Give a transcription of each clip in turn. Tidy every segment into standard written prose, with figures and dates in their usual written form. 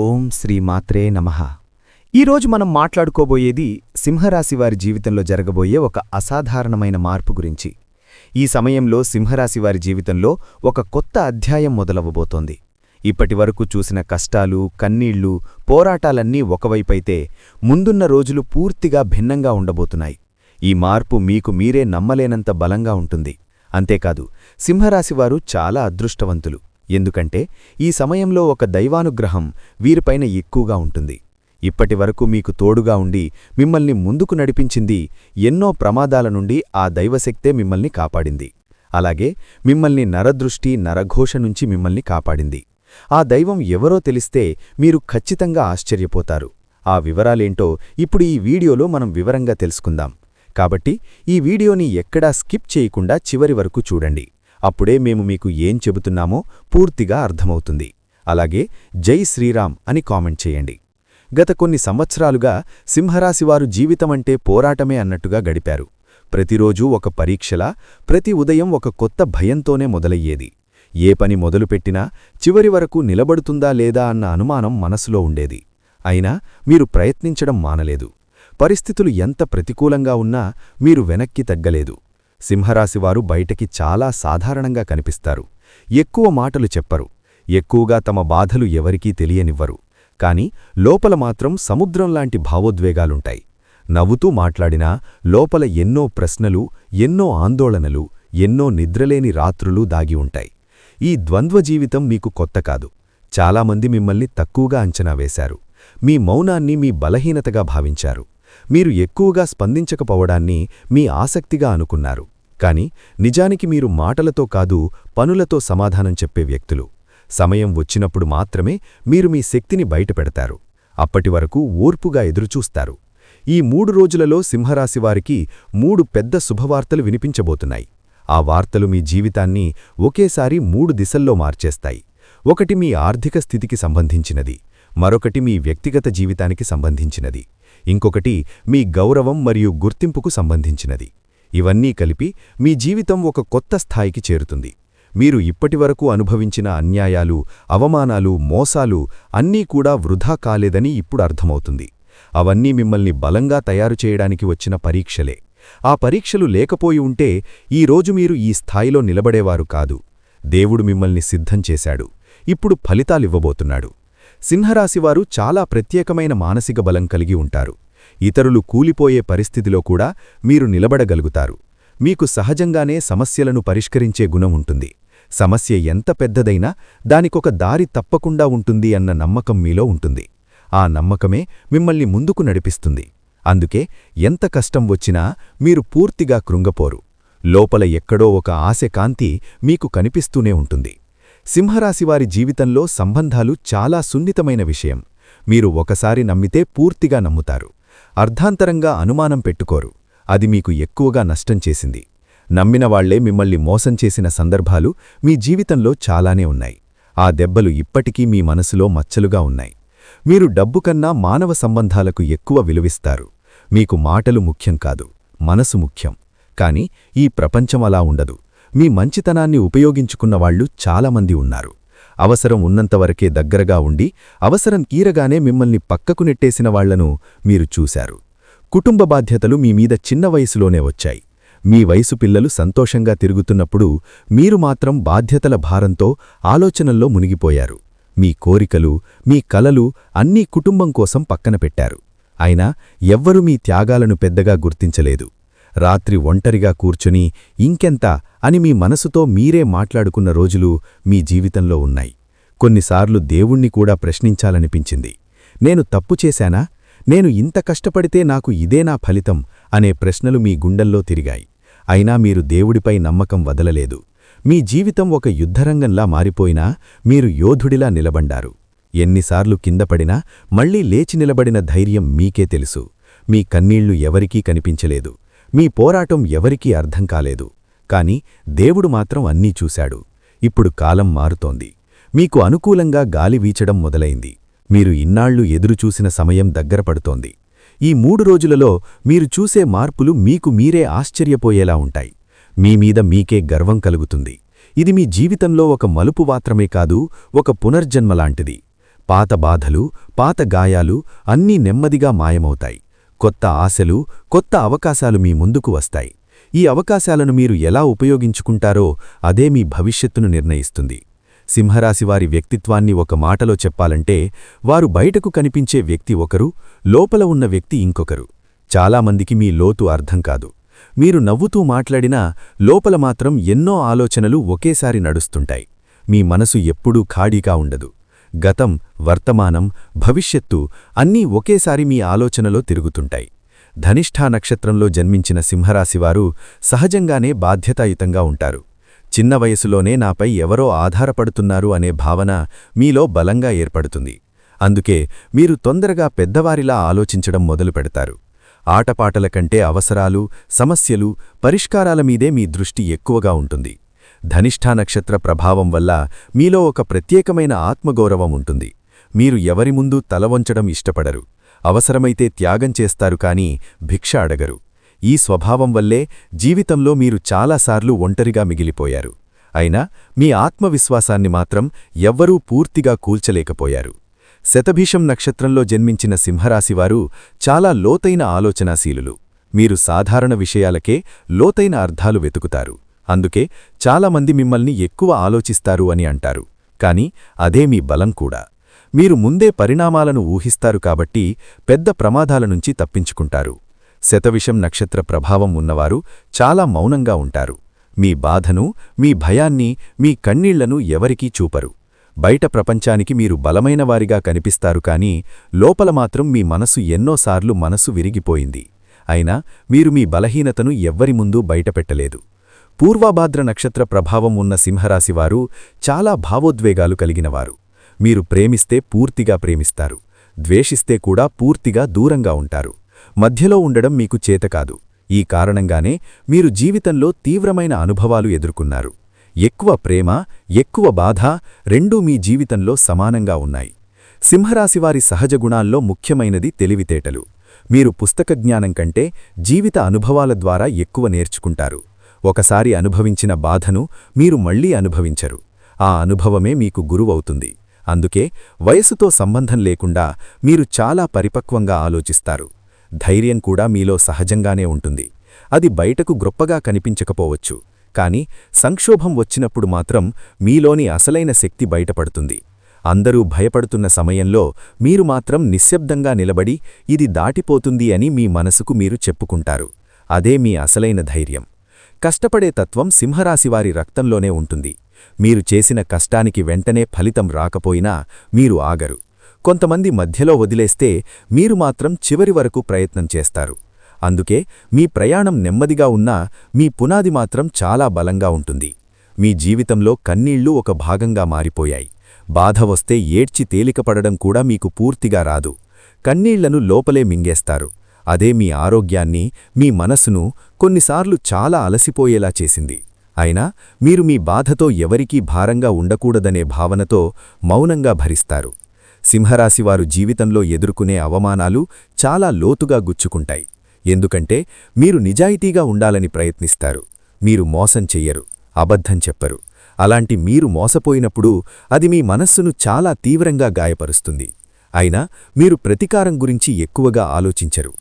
ఓం శ్రీ మాత్రే నమః. ఈరోజు మనం మాట్లాడుకోబోయేది సింహరాశివారి జీవితంలో జరగబోయే ఒక అసాధారణమైన మార్పు గురించి. ఈ సమయంలో సింహరాశివారి జీవితంలో ఒక కొత్త అధ్యాయం మొదలవ్వబోతోంది. ఇప్పటివరకు చూసిన కష్టాలు, కన్నీళ్లు, పోరాటాలన్నీ ఒకవైపైతే ముందున్న రోజులు పూర్తిగా భిన్నంగా ఉండబోతున్నాయి. ఈ మార్పు మీకు మీరే నమ్మలేనంత బలంగా ఉంటుంది. అంతేకాదు, సింహరాశివారు చాలా అదృష్టవంతులు. ఎందుకంటే ఈ సమయంలో ఒక దైవానుగ్రహం వీరిపైన ఎక్కువగా ఉంటుంది. ఇప్పటివరకు మీకు తోడుగా ఉండి మిమ్మల్ని ముందుకు నడిపించింది. ఎన్నో ప్రమాదాల నుండి ఆ దైవశక్తే మిమ్మల్ని కాపాడింది. అలాగే మిమ్మల్ని నరదృష్టి, నరఘోష నుంచి మిమ్మల్ని కాపాడింది. ఆ దైవం ఎవరో తెలిస్తే మీరు ఖచ్చితంగా ఆశ్చర్యపోతారు. ఆ వివరాలేంటో ఇప్పుడు ఈ వీడియోలో మనం వివరంగా తెలుసుకుందాం. కాబట్టి ఈ వీడియోని ఎక్కడా స్కిప్ చేయకుండా చివరి వరకు చూడండి. అప్పుడే మేము మీకు ఏం చెబుతున్నామో పూర్తిగా అర్థమవుతుంది. అలాగే జై శ్రీరామ్ అని కామెంట్ చేయండి. గత కొన్ని సంవత్సరాలుగా సింహరాశివారు జీవితమంటే పోరాటమే అన్నట్టుగా గడిపారు. ప్రతిరోజూ ఒక పరీక్షలా, ప్రతి ఉదయం ఒక కొత్త భయంతోనే మొదలయ్యేది. ఏ పని మొదలుపెట్టినా చివరి వరకు నిలబడుతుందా లేదా అన్న అనుమానం మనసులో ఉండేది. అయినా మీరు ప్రయత్నించడం మానలేదు. పరిస్థితులు ఎంత ప్రతికూలంగా ఉన్నా మీరు వెనక్కి తగ్గలేదు. సింహరాశివారు బయటకి చాలా సాధారణంగా కనిపిస్తారు. ఎక్కువ మాటలు చెప్పరు. ఎక్కువగా తమ బాధలు ఎవరికీ తెలియనివ్వరు. కాని లోపల మాత్రం సముద్రంలాంటి భావోద్వేగాలుంటాయి. నవ్వుతూ మాట్లాడినా లోపల ఎన్నో ప్రశ్నలు, ఎన్నో ఆందోళనలు, ఎన్నో నిద్రలేని రాత్రులు దాగి ఉంటాయి. ఈ ద్వంద్వ జీవితం మీకు కొత్త కాదు. చాలామంది మిమ్మల్ని తక్కువగా అంచనా వేశారు. మీ మౌనాన్ని మీ బలహీనతగా భావించారు. మీరు ఎక్కువగా స్పందించకపోవడాన్ని మీ ఆసక్తిగా అనుకున్నారు. కాని నిజానికి మీరు మాటలతో కాదు, పనులతో సమాధానం చెప్పే వ్యక్తులు. సమయం వచ్చినప్పుడు మాత్రమే మీరు మీ శక్తిని బయటపెడతారు. అప్పటివరకు ఓర్పుగా ఎదురుచూస్తారు. ఈ 3 రోజులలో సింహరాశివారికి 3 పెద్ద శుభవార్తలు వినిపించబోతున్నాయి. ఆ వార్తలు మీ జీవితాన్ని ఒకేసారి 3 దిశల్లో మార్చేస్తాయి. ఒకటి మీ ఆర్థిక స్థితికి సంబంధించినది, మరొకటి మీ వ్యక్తిగత జీవితానికి సంబంధించినది, ఇంకొకటి మీ గౌరవం మరియు గుర్తింపుకు సంబంధించినది. ఇవన్నీ కలిపి మీ జీవితం ఒక కొత్త స్థాయికి చేరుతుంది. మీరు ఇప్పటివరకు అనుభవించిన అన్యాయాలు, అవమానాలు, మోసాలు అన్నీ కూడా వృధా కాలేదని ఇప్పుడు అర్థమవుతుంది. అవన్నీ మిమ్మల్ని బలంగా తయారు చేయడానికి వచ్చిన పరీక్షలే. ఆ పరీక్షలు లేకపోయి ఉంటే ఈరోజు మీరు ఈ స్థాయిలో నిలబడేవారు కాదు. దేవుడు మిమ్మల్ని సిద్ధం చేశాడు. ఇప్పుడు ఫలితాలివ్వబోతున్నాడు. సింహరాశివారు చాలా ప్రత్యేకమైన మానసిక బలం కలిగి ఉంటారు. ఇతరులు కూలిపోయే పరిస్థితిలో కూడా మీరు నిలబడగలుగుతారు. మీకు సహజంగానే సమస్యలను పరిష్కరించే గుణం ఉంటుంది. సమస్య ఎంత పెద్దదైనా దానికొక దారి తప్పకుండా ఉంటుంది అన్న నమ్మకం మీలో ఉంటుంది. ఆ నమ్మకమే మిమ్మల్ని ముందుకు నడిపిస్తుంది. అందుకే ఎంత కష్టం వచ్చినా మీరు పూర్తిగా కృంగపోరు. లోపల ఎక్కడో ఒక ఆశకాంతి మీకు కనిపిస్తూనే ఉంటుంది. సింహరాశివారి జీవితంలో సంబంధాలు చాలా సున్నితమైన విషయం. మీరు ఒకసారి నమ్మితే పూర్తిగా నమ్ముతారు. అర్ధాంతరంగా అనుమానం పెట్టుకోరు. అది మీకు ఎక్కువగా నష్టం చేసింది. నమ్మినవాళ్లే మిమ్మల్ని మోసం చేసిన సందర్భాలు మీ జీవితంలో చాలానే ఉన్నాయి. ఆ దెబ్బలు ఇప్పటికీ మీ మనసులో మచ్చలుగా ఉన్నాయి. మీరు డబ్బు కన్నా మానవ సంబంధాలకు ఎక్కువ విలువిస్తారు. మీకు మాటలు ముఖ్యం కాదు, మనసు ముఖ్యం. కాని ఈ ప్రపంచం అలా ఉండదు. మీ మంచితనాన్ని ఉపయోగించుకున్నవాళ్లు చాలామంది ఉన్నారు. అవసరం ఉన్నంతవరకే దగ్గరగా ఉండి అవసరం తీరగానే మిమ్మల్ని పక్కకు నెట్టేసిన వాళ్లను మీరు చూశారు. కుటుంబ బాధ్యతలు మీ మీద చిన్న వయసులోనే వచ్చాయి. మీ వయసు పిల్లలు సంతోషంగా తిరుగుతున్నప్పుడు మీరు మాత్రం బాధ్యతల భారంతో ఆలోచనల్లో మునిగిపోయారు. మీ కోరికలు, మీ కలలు అన్నీ కుటుంబం కోసం పక్కన పెట్టారు. అయినా ఎవ్వరూ మీ త్యాగాలను పెద్దగా గుర్తించలేదు. రాత్రి ఒంటరిగా కూర్చుని ఇంకెంత అని మీ మనసుతో మీరే మాట్లాడుకున్న రోజులు మీ జీవితంలో ఉన్నాయి. కొన్నిసార్లు దేవుణ్ణి కూడా ప్రశ్నించాలనిపించింది. నేను తప్పు చేశానా? నేను ఇంత కష్టపడితే నాకు ఇదేనా ఫలితం అనే ప్రశ్నలు మీ గుండెల్లో తిరిగాయి. అయినా మీరు దేవుడిపై నమ్మకం వదలలేదు. మీ జీవితం ఒక యుద్ధరంగంలా మారిపోయినా మీరు యోధుడిలా నిలబడ్డారు. ఎన్నిసార్లు కిందపడినా మళ్లీ లేచి నిలబడిన ధైర్యం మీకే తెలుసు. మీ కన్నీళ్లు ఎవరికీ కనిపించలేదు. మీ పోరాటం ఎవరికీ అర్థం కాలేదు. కాని దేవుడు మాత్రం అన్నీ చూశాడు. ఇప్పుడు కాలం మారుతోంది. మీకు అనుకూలంగా గాలి వీచడం మొదలైంది. మీరు ఇన్నాళ్లు ఎదురుచూసిన సమయం దగ్గరపడుతోంది. ఈ 3 రోజులలో మీరు చూసే మార్పులు మీకు మీరే ఆశ్చర్యపోయేలా ఉంటాయి. మీమీద మీకే గర్వం కలుగుతుంది. ఇది మీ జీవితంలో ఒక మలుపు మాత్రమే కాదు, ఒక పునర్జన్మలాంటిది. పాత బాధలు, పాత గాయాలు అన్నీ నెమ్మదిగా మాయమవుతాయి. కొత్త ఆశలు, కొత్త అవకాశాలు మీ ముందుకు వస్తాయి. ఈ అవకాశాలను మీరు ఎలా ఉపయోగించుకుంటారో అదే మీ భవిష్యత్తును నిర్ణయిస్తుంది. సింహరాశివారి వ్యక్తిత్వాన్ని ఒక మాటలో చెప్పాలంటే, వారు బయటకు కనిపించే వ్యక్తి ఒకరు, లోపల ఉన్న వ్యక్తి ఇంకొకరు. చాలామందికి మీ లోతు అర్థం కాదు. మీరు నవ్వుతూ మాట్లాడినా లోపల మాత్రం ఎన్నో ఆలోచనలు ఒకేసారి నడుస్తుంటాయి. మీ మనసు ఎప్పుడూ ఖాళీగా ఉండదు. గతం, వర్తమానం, భవిష్యత్తు అన్నీ ఒకేసారి మీ ఆలోచనలో తిరుగుతుంటాయి. ధనిష్ఠా నక్షత్రంలో జన్మించిన సింహరాశివారు సహజంగానే బాధ్యతాయుతంగా ఉంటారు. చిన్న వయసులోనే నాపై ఎవరో ఆధారపడుతున్నారు అనే భావన మీలో బలంగా ఏర్పడుతుంది. అందుకే మీరు తొందరగా పెద్దవారిలా ఆలోచించడం మొదలుపెడతారు. ఆటపాటల కంటే అవసరాలు, సమస్యలు, పరిష్కారాల మీదే మీ దృష్టి ఎక్కువగా ఉంటుంది. ధనిష్ఠా నక్షత్ర ప్రభావం వల్ల మీలో ఒక ప్రత్యేకమైన ఆత్మగౌరవం ఉంటుంది. మీరు ఎవరి ముందు తలవంచడం ఇష్టపడరు. అవసరమైతే త్యాగం చేస్తారు కానీ భిక్ష అడగరు. ఈ స్వభావం వల్లే జీవితంలో మీరు చాలాసార్లు ఒంటరిగా మిగిలిపోయారు. అయినా మీ ఆత్మవిశ్వాసాన్ని మాత్రం ఎవ్వరూ పూర్తిగా కూల్చలేకపోయారు. శతభిషం నక్షత్రంలో జన్మించిన సింహరాశివారు చాలా లోతైన ఆలోచనాశీలులు. మీరు సాధారణ విషయాలకే లోతైన అర్థాలు వెతుకుతారు. అందుకే చాలామంది మిమ్మల్ని ఎక్కువ ఆలోచిస్తారు అని అంటారు. కాని అదే మీ బలం కూడా. మీరు ముందే పరిణామాలను ఊహిస్తారు కాబట్టి పెద్ద ప్రమాదాల నుంచి తప్పించుకుంటారు. శతవిషం నక్షత్ర ప్రభావం ఉన్నవారు చాలా మౌనంగా ఉంటారు. మీ బాధను, మీ భయాన్ని, మీ కన్నీళ్లను ఎవరికీ చూపరు. బయట ప్రపంచానికి మీరు బలమైనవారిగా కనిపిస్తారు కానీ లోపల మాత్రం మీ మనసు ఎన్నోసార్లు మనసు విరిగిపోయింది. అయినా మీరు మీ బలహీనతను ఎవ్వరి ముందూ బయటపెట్టలేదు. పూర్వాభాద్ర నక్షత్ర ప్రభావం ఉన్న సింహరాశివారు చాలా భావోద్వేగాలు కలిగినవారు. మీరు ప్రేమిస్తే పూర్తిగా ప్రేమిస్తారు. ద్వేషిస్తే కూడా పూర్తిగా దూరంగా ఉంటారు. మధ్యలో ఉండడం మీకు చేతకాదు. ఈ కారణంగానే మీరు జీవితంలో తీవ్రమైన అనుభవాలు ఎదుర్కొన్నారు. ఎక్కువ ప్రేమ, ఎక్కువ బాధ రెండూ మీ జీవితంలో సమానంగా ఉన్నాయి. సింహరాశివారి సహజ గుణాల్లో ముఖ్యమైనది తెలివితేటలు. మీరు పుస్తక జ్ఞానం కంటే జీవిత అనుభవాల ద్వారా ఎక్కువ నేర్చుకుంటారు. ఒకసారి అనుభవించిన బాధను మీరు మళ్లీ అనుభవించరు. ఆ అనుభవమే మీకు గురువవుతుంది. అందుకే వయసుతో సంబంధం లేకుండా మీరు చాలా పరిపక్వంగా ఆలోచిస్తారు. ధైర్యం కూడా మీలో సహజంగానే ఉంటుంది. అది బయటకు గొప్పగా కనిపించకపోవచ్చు. కాని సంక్షోభం వచ్చినప్పుడు మాత్రం మీలోని అసలైన శక్తి బయటపడుతుంది. అందరూ భయపడుతున్న సమయంలో మీరు మాత్రం నిశ్శబ్దంగా నిలబడి ఇది దాటిపోతుంది అని మీ మనసుకు మీరు చెప్పుకుంటారు. అదే మీ అసలైన ధైర్యం. కష్టపడే తత్వం సింహరాశివారి రక్తంలోనే ఉంటుంది. మీరు చేసిన కష్టానికి వెంటనే ఫలితం రాకపోయినా మీరు ఆగరు. కొంతమంది మధ్యలో వదిలేస్తే మీరు మాత్రం చివరి వరకు ప్రయత్నం చేస్తారు. అందుకే మీ ప్రయాణం నెమ్మదిగా ఉన్నా మీ పునాది మాత్రం చాలా బలంగా ఉంటుంది. మీ జీవితంలో కన్నీళ్లు ఒక భాగంగా మారిపోయాయి. బాధ వస్తే ఏడ్చి తేలికపడడం కూడా మీకు పూర్తిగా రాదు. కన్నీళ్లను లోపలే మింగేస్తారు. అదే మీ ఆరోగ్యాన్ని, మీ మనసును కొన్నిసార్లు చాలా అలసిపోయేలా చేసింది. అయినా మీరు మీ బాధతో ఎవరికీ భారంగా ఉండకూడదనే భావనతో మౌనంగా భరిస్తారు. సింహరాశివారు జీవితంలో ఎదుర్కొనే అవమానాలు చాలా లోతుగా గుచ్చుకుంటాయి. ఎందుకంటే మీరు నిజాయితీగా ఉండాలని ప్రయత్నిస్తారు. మీరు మోసం చెయ్యరు, అబద్ధం చెప్పరు. అలాంటి మీరు మోసపోయినప్పుడు అది మీ మనస్సును చాలా తీవ్రంగా గాయపరుస్తుంది. అయినా మీరు ప్రతీకారం గురించి ఎక్కువగా ఆలోచించరు.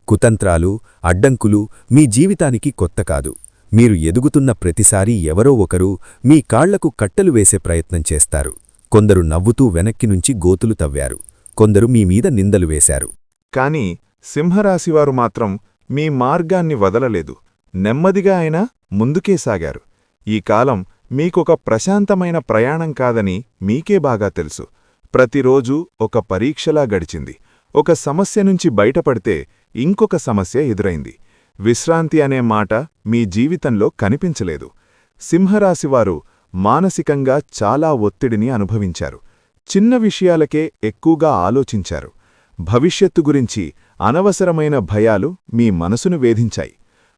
కుతంత్రాలు, అడ్డంకులు మీ జీవితానికి కొత్త కాదు. మీరు ఎదుగుతున్న ప్రతిసారీ ఎవరో ఒకరు మీ కాళ్లకు కట్టలు వేసే ప్రయత్నం చేస్తారు. కొందరు నవ్వుతూ వెనక్కి నుంచి గోతులు తవ్వారు. కొందరు మీ మీద నిందలు వేశారు. కాని సింహరాశివారు మాత్రం మీ మార్గాన్ని వదలలేదు. నెమ్మదిగా అయినా ముందుకే సాగారు. ఈ కాలం మీకొక ప్రశాంతమైన ప్రయాణం కాదని మీకే బాగా తెలుసు. ప్రతిరోజూ ఒక పరీక్షలా గడిచింది. ఒక సమస్య నుంచి బయటపడితే ఇంకొక సమస్య ఎదురైంది. విశ్రాంతి అనే మాట మీ జీవితంలో కనిపించలేదు. సింహరాశివారు మానసికంగా చాలా ఒత్తిడిని అనుభవించారు. చిన్న విషయాలకే ఎక్కువగా ఆలోచించారు. భవిష్యత్తు గురించి అనవసరమైన భయాలు మీ మనసును వేధించాయి.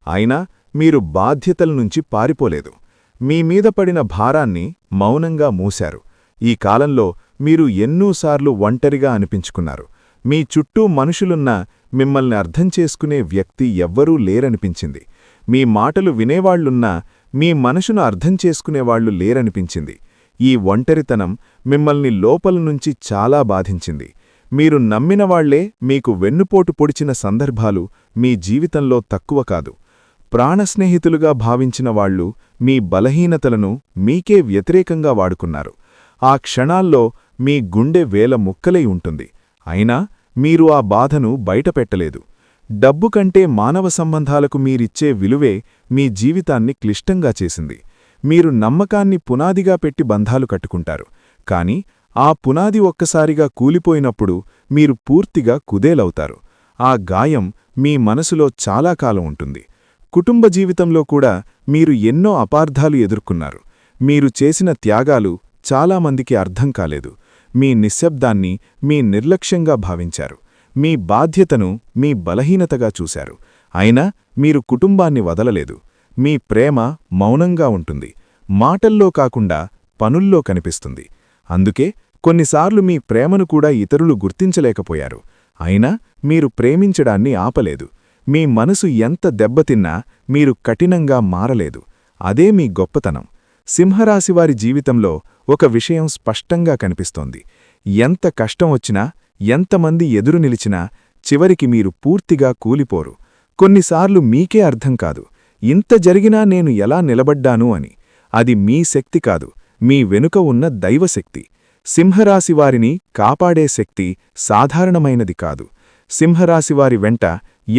అయినా మీరు బాధ్యతల నుంచి పారిపోలేదు. మీ మీద పడిన భారాన్ని మౌనంగా మూశారు. ఈ కాలంలో మీరు ఎన్నోసార్లు ఒంటరిగా అనిపించుకున్నారు. మీ చుట్టూ మనుషులున్నా మిమ్మల్ని అర్థం చేసుకునే వ్యక్తి ఎవ్వరూ లేరనిపించింది. మీ మాటలు వినేవాళ్లున్నా మీ మనసును అర్థం చేసుకునేవాళ్లు లేరనిపించింది. ఈ ఒంటరితనం మిమ్మల్ని లోపల నుంచి చాలా బాధించింది. మీరు నమ్మినవాళ్లే మీకు వెన్నుపోటు పొడిచిన సందర్భాలు మీ జీవితంలో తక్కువ కాదు. ప్రాణస్నేహితులుగా భావించిన వాళ్లు మీ బలహీనతలను మీకే వ్యతిరేకంగా వాడుకున్నారు. ఆ క్షణాల్లో మీ గుండె వేల ముక్కలై ఉంటుంది. అయినా మీరు ఆ బాధను బయటపెట్టలేదు. డబ్బు కంటే మానవ సంబంధాలకు మీరిచ్చే విలువే మీ జీవితాన్ని క్లిష్టంగా చేసింది. మీరు నమ్మకాన్ని పునాదిగా పెట్టి బంధాలు కట్టుకుంటారు. కాని ఆ పునాది ఒక్కసారిగా కూలిపోయినప్పుడు మీరు పూర్తిగా కుదేలవుతారు. ఆ గాయం మీ మనసులో చాలా కాలం ఉంటుంది. కుటుంబ జీవితంలో కూడా మీరు ఎన్నో అపార్థాలు ఎదుర్కొన్నారు. మీరు చేసిన త్యాగాలు చాలామందికి అర్థం కాలేదు. మీ నిశ్శబ్దాన్ని మీ నిర్లక్ష్యంగా భావించారు. మీ బాధ్యతను మీ బలహీనతగా చూశారు. అయినా మీరు కుటుంబాన్ని వదలలేదు. మీ ప్రేమ మౌనంగా ఉంటుంది. మాటల్లో కాకుండా పనుల్లో కనిపిస్తుంది. అందుకే కొన్నిసార్లు మీ ప్రేమను కూడా ఇతరులు గుర్తించలేకపోయారు. అయినా మీరు ప్రేమించడాన్ని ఆపలేదు. మీ మనసు ఎంత దెబ్బతిన్నా మీరు కఠినంగా మారలేదు. అదే మీ గొప్పతనం. సింహరాశివారి జీవితంలో ఒక విషయం స్పష్టంగా కనిపిస్తోంది. ఎంత కష్టం వచ్చినా, ఎంతమంది ఎదురు నిలిచినా చివరికి మీరు పూర్తిగా కూలిపోరు. కొన్నిసార్లు మీకే అర్థం కాదు, ఇంత జరిగినా నేను ఎలా నిలబడ్డాను అని. అది మీ శక్తి కాదు, మీ వెనుక ఉన్న దైవశక్తి. సింహరాశివారిని కాపాడే శక్తి సాధారణమైనది కాదు. సింహరాశివారి వెంట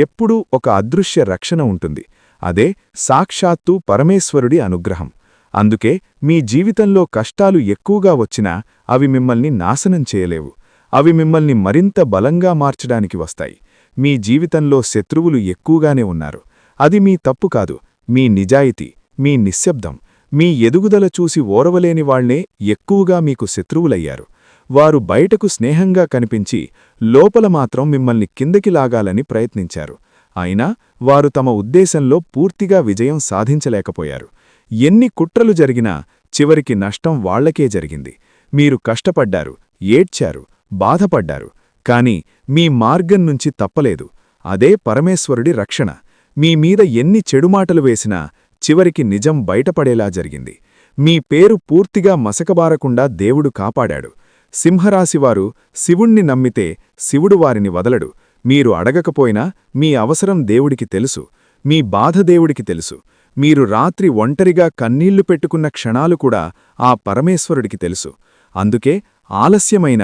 ఎప్పుడూ ఒక అదృశ్య రక్షణ ఉంటుంది. అదే సాక్షాత్తు పరమేశ్వరుడి అనుగ్రహం. అందుకే మీ జీవితంలో కష్టాలు ఎక్కువగా వచ్చినా అవి మిమ్మల్ని నాశనం చేయలేవు. అవి మిమ్మల్ని మరింత బలంగా మార్చడానికి వస్తాయి. మీ జీవితంలో శత్రువులు ఎక్కువగానే ఉన్నారు. అది మీ తప్పు కాదు, మీ నిజాయితీ, మీ నిశ్శబ్దం, మీ ఎదుగుదల చూసి ఓరవలేని వాళ్లే ఎక్కువగా మీకు శత్రువులయ్యారు. వారు బయటకు స్నేహంగా కనిపించి లోపల మాత్రం మిమ్మల్ని కిందకి లాగాలని ప్రయత్నించారు. అయినా వారు తమ ఉద్దేశంలో పూర్తిగా విజయం సాధించలేకపోయారు. ఎన్ని కుట్రలు జరిగినా చివరికి నష్టం వాళ్లకే జరిగింది. మీరు కష్టపడ్డారు, ఏడ్చారు, బాధపడ్డారు. కాని మీ మార్గం నుంచి తప్పలేదు. అదే పరమేశ్వరుడి రక్షణ. మీ మీద ఎన్ని చెడుమాటలు వేసినా చివరికి నిజం బయటపడేలా జరిగింది. మీ పేరు పూర్తిగా మసకబారకుండా దేవుడు కాపాడాడు. సింహరాశివారు శివుణ్ణి నమ్మితే శివుడు వారిని వదలడు. మీరు అడగకపోయినా మీ అవసరం దేవుడికి తెలుసు. మీ బాధ దేవుడికి తెలుసు. మీరు రాత్రి ఒంటరిగా కన్నీళ్లు పెట్టుకున్న క్షణాలు కూడా ఆ పరమేశ్వరుడికి తెలుసు. అందుకే ఆలస్యమైన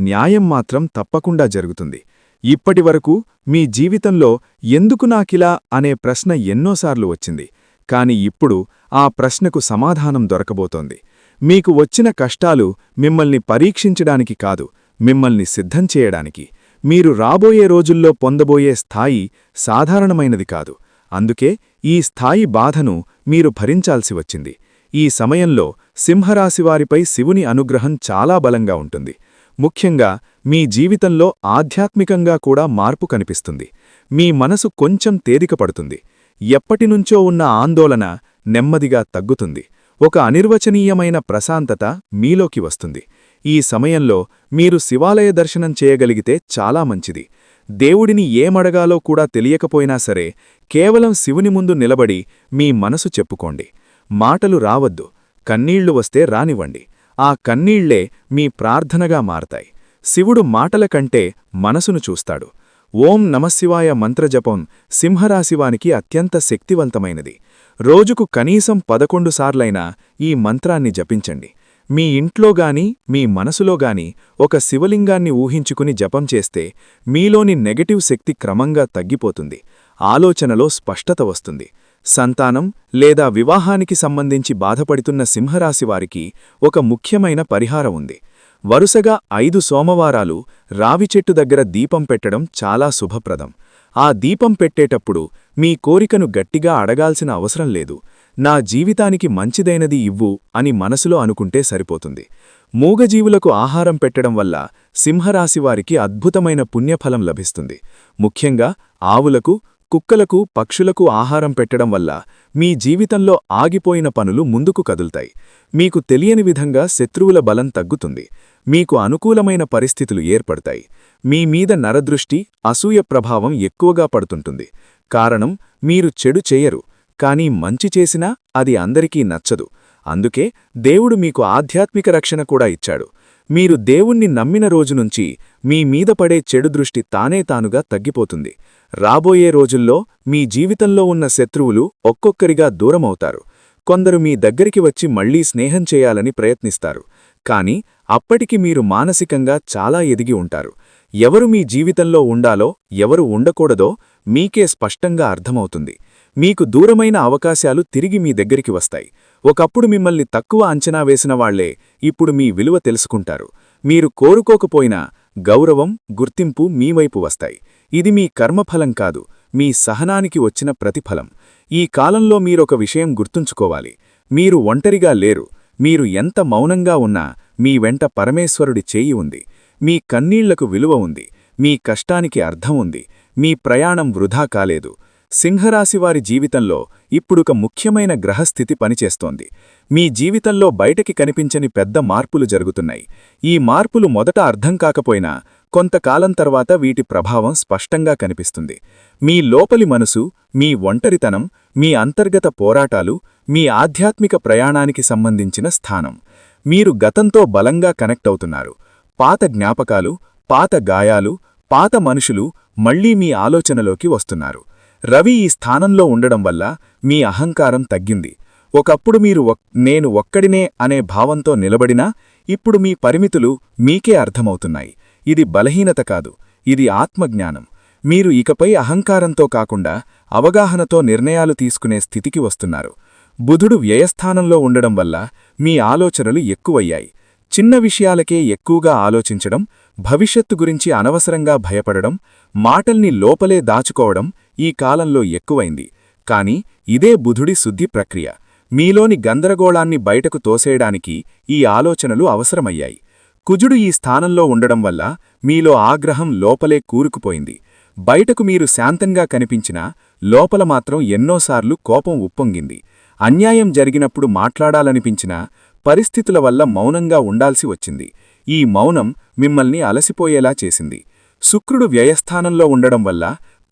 న్యాయం మాత్రం తప్పకుండా జరుగుతుంది. ఇప్పటివరకు మీ జీవితంలో ఎందుకు నాకిలా అనే ప్రశ్న ఎన్నోసార్లు వచ్చింది. కాని ఇప్పుడు ఆ ప్రశ్నకు సమాధానం దొరకబోతోంది. మీకు వచ్చిన కష్టాలు మిమ్మల్ని పరీక్షించడానికి కాదు, మిమ్మల్ని సిద్ధం చేయడానికి. మీరు రాబోయే రోజుల్లో పొందబోయే స్థాయి సాధారణమైనది కాదు. అందుకే ఈ స్థాయి బాధను మీరు భరించాల్సి వచ్చింది. ఈ సమయంలో సింహరాశివారిపై శివుని అనుగ్రహం చాలా బలంగా ఉంటుంది. ముఖ్యంగా మీ జీవితంలో ఆధ్యాత్మికంగా కూడా మార్పు కనిపిస్తుంది. మీ మనసు కొంచెం తేలికపడుతుంది. ఎప్పటినుంచో ఉన్న ఆందోళన నెమ్మదిగా తగ్గుతుంది. ఒక అనిర్వచనీయమైన ప్రశాంతత మీలోకి వస్తుంది. ఈ సమయంలో మీరు శివాలయ దర్శనం చేయగలిగితే చాలా మంచిది. దేవుడిని ఏమడగాలో కూడా తెలియకపోయినా సరే కేవలం శివుని ముందు నిలబడి మీ మనసు చెప్పుకోండి. మాటలు రావద్దు, కన్నీళ్లు వస్తే రానివ్వండి. ఆ కన్నీళ్లే మీ ప్రార్థనగా మారతాయి. శివుడు మాటల కంటే మనసును చూస్తాడు. ఓం నమశివాయ మంత్రజపం సింహరాశివానికి అత్యంత శక్తివంతమైనది. రోజుకు కనీసం 11 సార్లైనా ఈ మంత్రాన్ని జపించండి. మీ ఇంట్లోగాని మీ మనసులోగాని ఒక శివలింగాన్ని ఊహించుకుని జపం చేస్తే మీలోని నెగటివ్ శక్తి క్రమంగా తగ్గిపోతుంది. ఆలోచనలో స్పష్టత వస్తుంది. సంతానం లేదా వివాహానికి సంబంధించి బాధపడుతున్న సింహరాశివారికి ఒక ముఖ్యమైన పరిహారం ఉంది. వరుసగా 5 సోమవారాలు రావిచెట్టు దగ్గర దీపం పెట్టడం చాలా శుభప్రదం. ఆ దీపం పెట్టేటప్పుడు మీ కోరికను గట్టిగా అడగాల్సిన అవసరం లేదు. నా జీవితానికి మంచిదైనది ఇవ్వు అని మనసులో అనుకుంటే సరిపోతుంది. మూగజీవులకు ఆహారం పెట్టడం వల్ల సింహరాశివారికి అద్భుతమైన పుణ్యఫలం లభిస్తుంది. ముఖ్యంగా ఆవులకు, కుక్కలకు, పక్షులకు ఆహారం పెట్టడం వల్ల మీ జీవితంలో ఆగిపోయిన పనులు ముందుకు కదులుతాయి. మీకు తెలియని విధంగా శత్రువుల బలం తగ్గుతుంది. మీకు అనుకూలమైన పరిస్థితులు ఏర్పడతాయి. మీ మీద నరదృష్టి, అసూయ ప్రభావం ఎక్కువగా పడుతుంటుంది. కారణం, మీరు చెడు చేయరు, కానీ మంచి చేసినా అది అందరికీ నచ్చదు. అందుకే దేవుడు మీకు ఆధ్యాత్మిక రక్షణ కూడా ఇచ్చాడు. మీరు దేవుణ్ణి నమ్మిన రోజునుంచి మీ మీద పడే చెడు దృష్టి తానే తానుగా తగ్గిపోతుంది. రాబోయే రోజుల్లో మీ జీవితంలో ఉన్న శత్రువులు ఒక్కొక్కరిగా దూరమవుతారు. కొందరు మీ దగ్గరికి వచ్చి మళ్లీ స్నేహం చేయాలని ప్రయత్నిస్తారు. కాని అప్పటికి మీరు మానసికంగా చాలా ఎదిగి ఉంటారు. ఎవరు మీ జీవితంలో ఉండాలో ఎవరు ఉండకూడదో మీకే స్పష్టంగా అర్థమవుతుంది. మీకు దూరమైన అవకాశాలు తిరిగి మీ దగ్గరికి వస్తాయి. ఒకప్పుడు మిమ్మల్ని తక్కువ అంచనా వేసిన వాళ్లే ఇప్పుడు మీ విలువ తెలుసుకుంటారు. మీరు కోరుకోకపోయినా గౌరవం, గుర్తింపు మీ వైపు వస్తాయి. ఇది మీ కర్మఫలం కాదు, మీ సహనానికి వచ్చిన ప్రతిఫలం. ఈ కాలంలో మీరొక విషయం గుర్తుంచుకోవాలి. మీరు ఒంటరిగా లేరు. మీరు ఎంత మౌనంగా ఉన్నా మీ వెంట పరమేశ్వరుడి చేయి ఉంది. మీ కన్నీళ్లకు విలువ ఉంది. మీ కష్టానికి అర్థం ఉంది. మీ ప్రయాణం వృధా కాలేదు. సింహరాశివారి జీవితంలో ఇప్పుడొక ముఖ్యమైన గ్రహస్థితి పనిచేస్తోంది. మీ జీవితంలో బయటకి కనిపించని పెద్ద మార్పులు జరుగుతున్నాయి. ఈ మార్పులు మొదట అర్థం కాకపోయినా కొంతకాలం తర్వాత వీటి ప్రభావం స్పష్టంగా కనిపిస్తుంది. మీ లోపలి మనసు, మీ ఒంటరితనం, మీ అంతర్గత పోరాటాలు, మీ ఆధ్యాత్మిక ప్రయాణానికి సంబంధించిన స్థానం. మీరు గతంతో బలంగా కనెక్ట్ అవుతున్నారు. పాత జ్ఞాపకాలు, పాత గాయాలు, పాత మనుషులు మళ్లీ మీ ఆలోచనలోకి వస్తున్నారు. రవి ఈ స్థానంలో ఉండడం వల్ల మీ అహంకారం తగ్గింది. ఒకప్పుడు మీరు నేను ఒక్కడినే అనే భావంతో నిలబడినా ఇప్పుడు మీ పరిమితులు మీకే అర్థమవుతున్నాయి. ఇది బలహీనత కాదు, ఇది ఆత్మజ్ఞానం. మీరు ఇకపై అహంకారంతో కాకుండా అవగాహనతో నిర్ణయాలు తీసుకునే స్థితికి వస్తున్నారు. బుధుడు వ్యయస్థానంలో ఉండడం వల్ల మీ ఆలోచనలు ఎక్కువయ్యాయి. చిన్న విషయాలకే ఎక్కువగా ఆలోచించడం, భవిష్యత్తు గురించి అనవసరంగా భయపడడం, మాటల్ని లోపలే దాచుకోవడం ఈ కాలంలో ఎక్కువైంది. కాని ఇదే బుధుడి శుద్ధి ప్రక్రియ. మీలోని గందరగోళాన్ని బయటకు తోసేయడానికి ఈ ఆలోచనలు అవసరమయ్యాయి. కుజుడు ఈ స్థానంలో ఉండడం వల్ల మీలో ఆగ్రహం లోపలే కూరుకుపోయింది. బయటకు మీరు శాంతంగా కనిపించినా లోపల మాత్రం ఎన్నోసార్లు కోపం ఉప్పొంగింది. అన్యాయం జరిగినప్పుడు మాట్లాడాలనిపించినా పరిస్థితుల వల్ల మౌనంగా ఉండాల్సి వచ్చింది. ఈ మౌనం మిమ్మల్ని అలసిపోయేలా చేసింది. శుక్రుడు వ్యయస్థానంలో ఉండడం వల్ల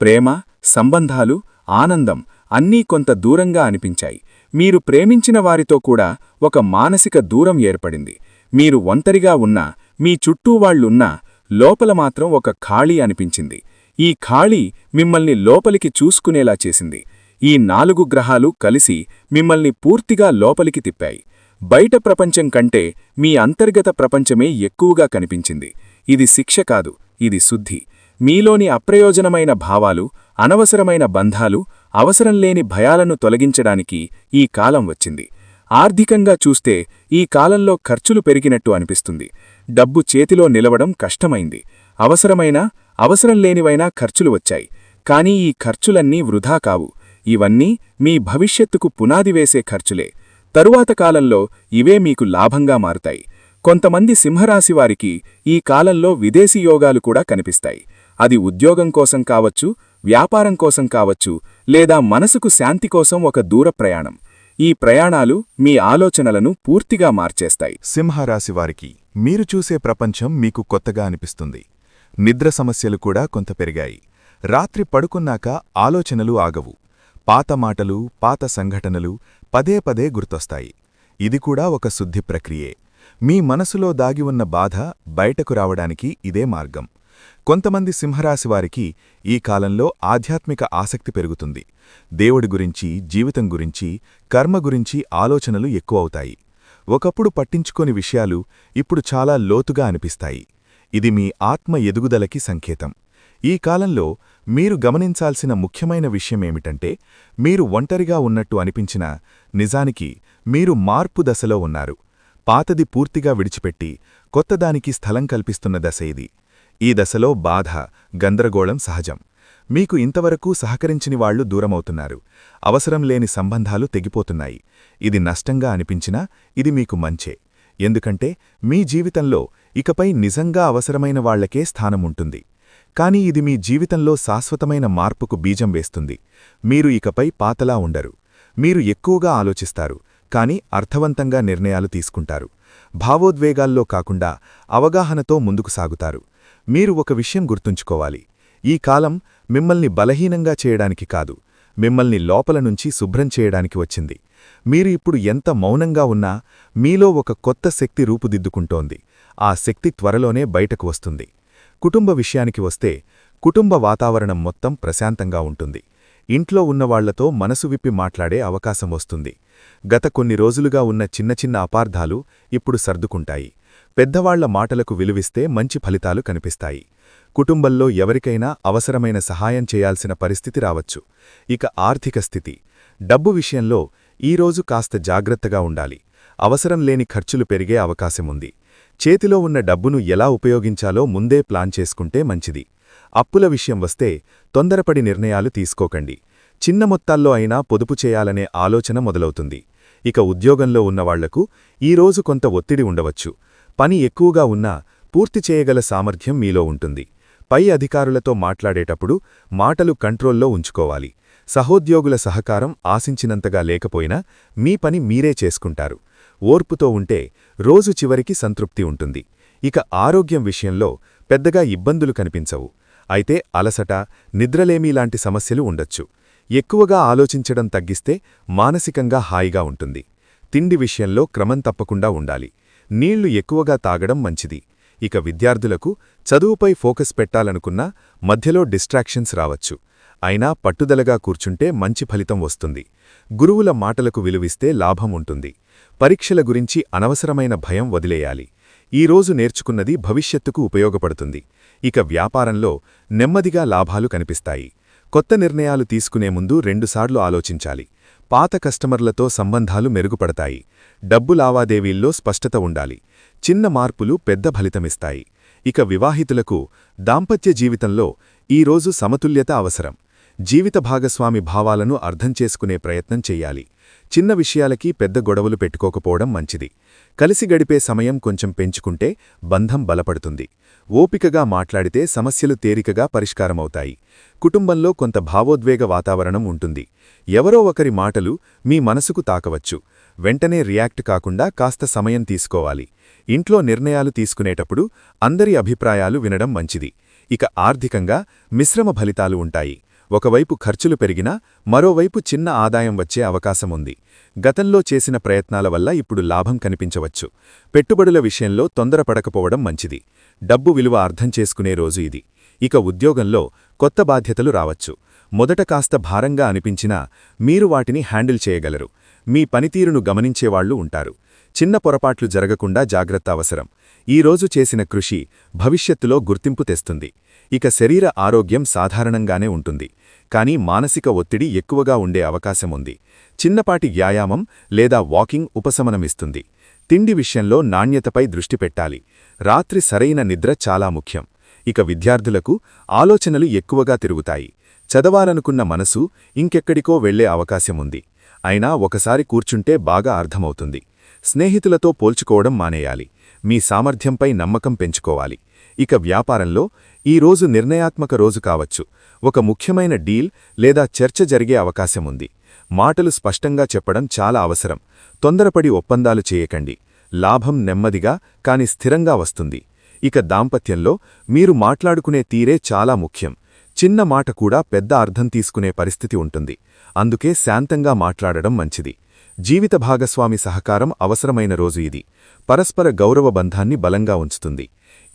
ప్రేమ, సంబంధాలు, ఆనందం అన్నీ కొంత దూరంగా అనిపించాయి. మీరు ప్రేమించిన వారితో కూడా ఒక మానసిక దూరం ఏర్పడింది. మీరు ఒంటరిగా ఉన్నా, మీ చుట్టూ వాళ్లున్నా లోపల మాత్రం ఒక ఖాళీ అనిపించింది. ఈ ఖాళీ మిమ్మల్ని లోపలికి చూసుకునేలా చేసింది. ఈ 4 గ్రహాలు కలిసి మిమ్మల్ని పూర్తిగా లోపలికి తిప్పాయి. బయట ప్రపంచం కంటే మీ అంతర్గత ప్రపంచమే ఎక్కువగా కనిపించింది. ఇది శిక్ష కాదు, ఇది శుద్ధి. మీలోని అప్రయోజనమైన భావాలు, అనవసరమైన బంధాలు, అవసరంలేని భయాలను తొలగించడానికి ఈ కాలం వచ్చింది. ఆర్థికంగా చూస్తే ఈ కాలంలో ఖర్చులు పెరిగినట్టు అనిపిస్తుంది. డబ్బు చేతిలో నిలవడం కష్టమైంది. అవసరంలేనివైనా ఖర్చులు వచ్చాయి. కానీ ఈ ఖర్చులన్నీ వృధా కావు. ఇవన్నీ మీ భవిష్యత్తుకు పునాది వేసే ఖర్చులే. తరువాత కాలంలో ఇవే మీకు లాభంగా మారుతాయి. కొంతమంది సింహరాశివారికి ఈ కాలంలో విదేశీ యోగాలు కూడా కనిపిస్తాయి. అది ఉద్యోగం కోసం కావచ్చు, వ్యాపారం కోసం కావచ్చు, లేదా మనసుకు శాంతి కోసం ఒక దూర ప్రయాణం. ఈ ప్రయాణాలు మీ ఆలోచనలను పూర్తిగా మార్చేస్తాయి. సింహరాశివారికి మీరు చూసే ప్రపంచం మీకు కొత్తగా అనిపిస్తుంది. నిద్ర సమస్యలు కూడా కొంత పెరిగాయి. రాత్రి పడుకున్నాక ఆలోచనలు ఆగవు. పాత మాటలు, పాత సంఘటనలు పదే పదే గుర్తొస్తాయి. ఇది కూడా ఒక శుద్ధి ప్రక్రియే. మీ మనసులో దాగి ఉన్న బాధ బయటకు రావడానికి ఇదే మార్గం. కొంతమంది సింహరాశివారికి ఈ కాలంలో ఆధ్యాత్మిక ఆసక్తి పెరుగుతుంది. దేవుడి గురించి, జీవితం గురించి, కర్మ గురించి ఆలోచనలు ఎక్కువవుతాయి. ఒకప్పుడు పట్టించుకోని విషయాలు ఇప్పుడు చాలా లోతుగా అనిపిస్తాయి. ఇది మీ ఆత్మ ఎదుగుదలకి సంకేతం. ఈ కాలంలో మీరు గమనించాల్సిన ముఖ్యమైన విషయమేమిటంటే, మీరు ఒంటరిగా ఉన్నట్టు అనిపించినా నిజానికి మీరు మార్పు దశలో ఉన్నారు. పాతది పూర్తిగా విడిచిపెట్టి కొత్తదానికి స్థలం కల్పిస్తున్న దశ ఇది. ఈ దశలో బాధ, గందరగోళం సహజం. మీకు ఇంతవరకు సహకరించని వాళ్లు దూరమవుతున్నారు. అవసరం లేని సంబంధాలు తెగిపోతున్నాయి. ఇది నష్టంగా అనిపించినా ఇది మీకు మంచే. ఎందుకంటే మీ జీవితంలో ఇకపై నిజంగా అవసరమైన వాళ్లకే స్థానముంటుంది. కానీ ఇది మీ జీవితంలో శాశ్వతమైన మార్పుకు బీజం వేస్తుంది. మీరు ఇకపై పాతలా ఉండరు. మీరు ఎక్కువగా ఆలోచిస్తారు, కానీ అర్థవంతంగా నిర్ణయాలు తీసుకుంటారు. భావోద్వేగాల్లో కాకుండా అవగాహనతో ముందుకు సాగుతారు. మీరు ఒక విషయం గుర్తుంచుకోవాలి. ఈ కాలం మిమ్మల్ని బలహీనంగా చేయడానికి కాదు, మిమ్మల్ని లోపల నుంచి శుభ్రం చేయడానికి వచ్చింది. మీరు ఇప్పుడు ఎంత మౌనంగా ఉన్నా మీలో ఒక కొత్త శక్తి రూపుదిద్దుకుంటోంది. ఆ శక్తి త్వరలోనే బయటకు వస్తుంది. కుటుంబ విషయానికి వస్తే కుటుంబ వాతావరణం మొత్తం ప్రశాంతంగా ఉంటుంది. ఇంట్లో ఉన్నవాళ్లతో మనసు విప్పి మాట్లాడే అవకాశం వస్తుంది. గత కొన్ని రోజులుగా ఉన్న చిన్న చిన్న అపార్థాలు ఇప్పుడు సర్దుకుంటాయి. పెద్దవాళ్ల మాటలకు విలువిస్తే మంచి ఫలితాలు కనిపిస్తాయి. కుటుంబంలో ఎవరికైనా అవసరమైన సహాయం చేయాల్సిన పరిస్థితి రావచ్చు. ఇక ఆర్థిక స్థితి, డబ్బు విషయంలో ఈరోజు కాస్త జాగ్రత్తగా ఉండాలి. అవసరం లేని ఖర్చులు పెరిగే అవకాశముంది. చేతిలో ఉన్న డబ్బును ఎలా ఉపయోగించాలో ముందే ప్లాన్ చేసుకుంటే మంచిది. అప్పుల విషయం వస్తే తొందరపడి నిర్ణయాలు తీసుకోకండి. చిన్న మొత్తాల్లో అయినా పొదుపు చేయాలనే ఆలోచన మొదలవుతుంది. ఇక ఉద్యోగంలో ఉన్నవాళ్లకు ఈరోజు కొంత ఒత్తిడి ఉండవచ్చు. పని ఎక్కువగా ఉన్నా పూర్తి చేయగల సామర్థ్యం మీలో ఉంటుంది. పై అధికారులతో మాట్లాడేటప్పుడు మాటలు కంట్రోల్లో ఉంచుకోవాలి. సహోద్యోగుల సహకారం ఆశించినంతగా లేకపోయినా మీ పని మీరే చేసుకుంటారు. ఓర్పుతో ఉంటే రోజు చివరికి సంతృప్తి ఉంటుంది. ఇక ఆరోగ్యం విషయంలో పెద్దగా ఇబ్బందులు కనిపించవు. అయితే అలసట, నిద్రలేమీలాంటి సమస్యలు ఉండొచ్చు. ఎక్కువగా ఆలోచించడం తగ్గిస్తే మానసికంగా హాయిగా ఉంటుంది. తిండి విషయంలో క్రమం తప్పకుండా ఉండాలి. నీళ్లు ఎక్కువగా తాగడం మంచిది. ఇక విద్యార్థులకు చదువుపై ఫోకస్ పెట్టాలనుకున్నా మధ్యలో డిస్ట్రాక్షన్స్ రావచ్చు. అయినా పట్టుదలగా కూర్చుంటే మంచి ఫలితం వస్తుంది. గురువుల మాటలకు విలువిస్తే లాభం ఉంటుంది. పరీక్షల గురించి అనవసరమైన భయం వదిలేయాలి. ఈరోజు నేర్చుకున్నది భవిష్యత్తుకు ఉపయోగపడుతుంది. ఇక వ్యాపారంలో నెమ్మదిగా లాభాలు కనిపిస్తాయి. కొత్త నిర్ణయాలు తీసుకునే ముందు రెండుసార్లు ఆలోచించాలి. పాత కస్టమర్లతో సంబంధాలు మెరుగుపడతాయి. డబ్బు లావాదేవీల్లో స్పష్టత ఉండాలి. చిన్న మార్పులు పెద్ద ఫలితమిస్తాయి. ఇక వివాహితులకు దాంపత్య జీవితంలో ఈరోజు సమతుల్యత అవసరం. జీవిత భాగస్వామి భావాలను అర్థం చేసుకునే ప్రయత్నం చెయ్యాలి. చిన్న విషయాలకి పెద్ద గొడవలు పెట్టుకోకపోవడం మంచిది. కలిసి గడిపే సమయం కొంచెం పెంచుకుంటే బంధం బలపడుతుంది. ఓపికగా మాట్లాడితే సమస్యలు తేలికగా పరిష్కారమవుతాయి. కుటుంబంలో కొంత భావోద్వేగ వాతావరణం ఉంటుంది. ఎవరో ఒకరి మాటలు మీ మనసుకు తాకవచ్చు. వెంటనే రియాక్ట్ కాకుండా కాస్త సమయం తీసుకోవాలి. ఇంట్లో నిర్ణయాలు తీసుకునేటప్పుడు అందరి అభిప్రాయాలు వినడం మంచిది. ఇక ఆర్థికంగా మిశ్రమ ఫలితాలు ఉంటాయి. ఒకవైపు ఖర్చులు పెరిగినా మరోవైపు చిన్న ఆదాయం వచ్చే అవకాశముంది. గతంలో చేసిన ప్రయత్నాల వల్ల ఇప్పుడు లాభం కనిపించవచ్చు. పెట్టుబడుల విషయంలో తొందరపడకపోవడం మంచిది. డబ్బు విలువ అర్థం చేసుకునే రోజు ఇది. ఇక ఉద్యోగంలో కొత్త బాధ్యతలు రావచ్చు. మొదట కాస్త భారంగా అనిపించినా మీరు వాటిని హ్యాండిల్ చేయగలరు. మీ పనితీరును గమనించేవాళ్లు ఉంటారు. చిన్న పొరపాట్లు జరగకుండా జాగ్రత్త అవసరం. ఈరోజు చేసిన కృషి భవిష్యత్తులో గుర్తింపు తెస్తుంది. ఇక శరీర ఆరోగ్యం సాధారణంగానే ఉంటుంది. కానీ మానసిక ఒత్తిడి ఎక్కువగా ఉండే అవకాశముంది. చిన్నపాటి వ్యాయామం లేదా వాకింగ్ ఉపశమనమిస్తుంది. తిండి విషయంలో నాణ్యతపై దృష్టి పెట్టాలి. రాత్రి సరైన నిద్ర చాలా ముఖ్యం. ఇక విద్యార్థులకు ఆలోచనలు ఎక్కువగా తిరుగుతాయి. చదవాలనుకున్న మనసు ఇంకెక్కడికో వెళ్లే అవకాశముంది. అయినా ఒకసారి కూర్చుంటే బాగా అర్థమవుతుంది. స్నేహితులతో పోల్చుకోవడం మానేయాలి. మీ సామర్థ్యంపై నమ్మకం పెంచుకోవాలి. ఇక వ్యాపారంలో ఈరోజు నిర్ణయాత్మక రోజు కావచ్చు. ఒక ముఖ్యమైన డీల్ లేదా చర్చ జరిగే అవకాశముంది. మాటలు స్పష్టంగా చెప్పడం చాలా అవసరం. తొందరపడి ఒప్పందాలు చేయకండి. లాభం నెమ్మదిగా కాని స్థిరంగా వస్తుంది. ఇక దాంపత్యంలో మీరు మాట్లాడుకునే తీరే చాలా ముఖ్యం. చిన్న మాట కూడా పెద్ద అర్థం తీసుకునే పరిస్థితి ఉంటుంది. అందుకే శాంతంగా మాట్లాడడం మంచిది. జీవిత భాగస్వామి సహకారం అవసరమైన రోజు ఇది. పరస్పర గౌరవ బంధాన్ని బలంగా ఉంచుతుంది.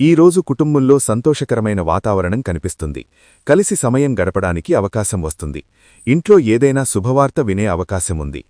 ఈరోజు కుటుంబంలో సంతోషకరమైన వాతావరణం కనిపిస్తుంది. కలిసి సమయం గడపడానికి అవకాశం వస్తుంది. ఇంట్లో ఏదైనా శుభవార్త వినే అవకాశముంది.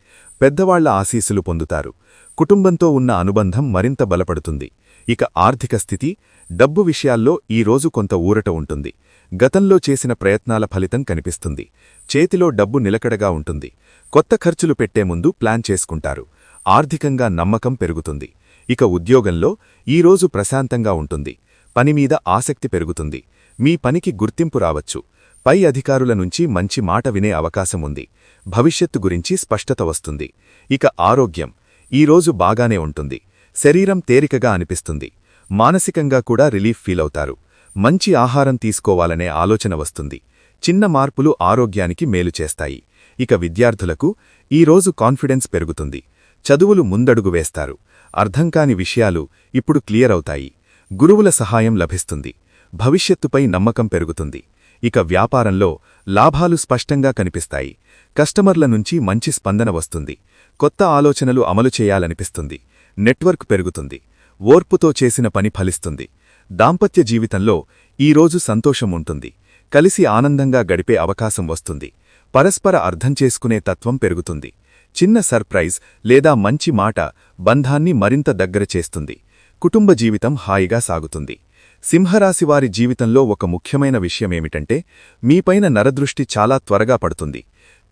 పెద్దవాళ్ల ఆశీస్సులు పొందుతారు. కుటుంబంతో ఉన్న అనుబంధం మరింత బలపడుతుంది. ఇక ఆర్థిక స్థితి, డబ్బు విషయాల్లో ఈరోజు కొంత ఊరట ఉంటుంది. గతంలో చేసిన ప్రయత్నాల ఫలితం కనిపిస్తుంది. చేతిలో డబ్బు నిలకడగా ఉంటుంది. కొత్త ఖర్చులు పెట్టే ముందు ప్లాన్ చేసుకుంటారు. ఆర్థికంగా నమ్మకం పెరుగుతుంది. ఇక ఉద్యోగంలో ఈరోజు ప్రశాంతంగా ఉంటుంది. పనిమీద ఆసక్తి పెరుగుతుంది. మీ పనికి గుర్తింపు రావచ్చు. పై అధికారుల నుంచి మంచి మాట వినే అవకాశముంది. భవిష్యత్తు గురించి స్పష్టత వస్తుంది. ఇక ఆరోగ్యం ఈరోజు బాగానే ఉంటుంది. శరీరం తేలికగా అనిపిస్తుంది. మానసికంగా కూడా రిలీఫ్ ఫీలవుతారు. మంచి ఆహారం తీసుకోవాలనే ఆలోచన వస్తుంది. చిన్న మార్పులు ఆరోగ్యానికి మేలు చేస్తాయి. ఇక విద్యార్థులకు ఈరోజు కాన్ఫిడెన్స్ పెరుగుతుంది. చదువులు ముందడుగు వేస్తారు. అర్థంకాని విషయాలు ఇప్పుడు క్లియర్ అవుతాయి. గురువుల సహాయం లభిస్తుంది. భవిష్యత్తుపై నమ్మకం పెరుగుతుంది. ఇక వ్యాపారంలో లాభాలు స్పష్టంగా కనిపిస్తాయి. కస్టమర్ల నుంచి మంచి స్పందన వస్తుంది. కొత్త ఆలోచనలు అమలు చేయాలనిపిస్తుంది. నెట్వర్క్ పెరుగుతుంది. ఓర్పుతో చేసిన పని ఫలిస్తుంది. దాంపత్య జీవితంలో ఈరోజు సంతోషం ఉంటుంది. కలిసి ఆనందంగా గడిపే అవకాశం వస్తుంది. పరస్పర అర్థం చేసుకునే తత్వం పెరుగుతుంది. చిన్న సర్ప్రైజ్ లేదా మంచి మాట బంధాన్ని మరింత దగ్గర చేస్తుంది. కుటుంబ జీవితం హాయిగా సాగుతుంది. సింహరాశివారి జీవితంలో ఒక ముఖ్యమైన విషయమేమిటంటే మీపైన నరదృష్టి చాలా త్వరగా పడుతుంది.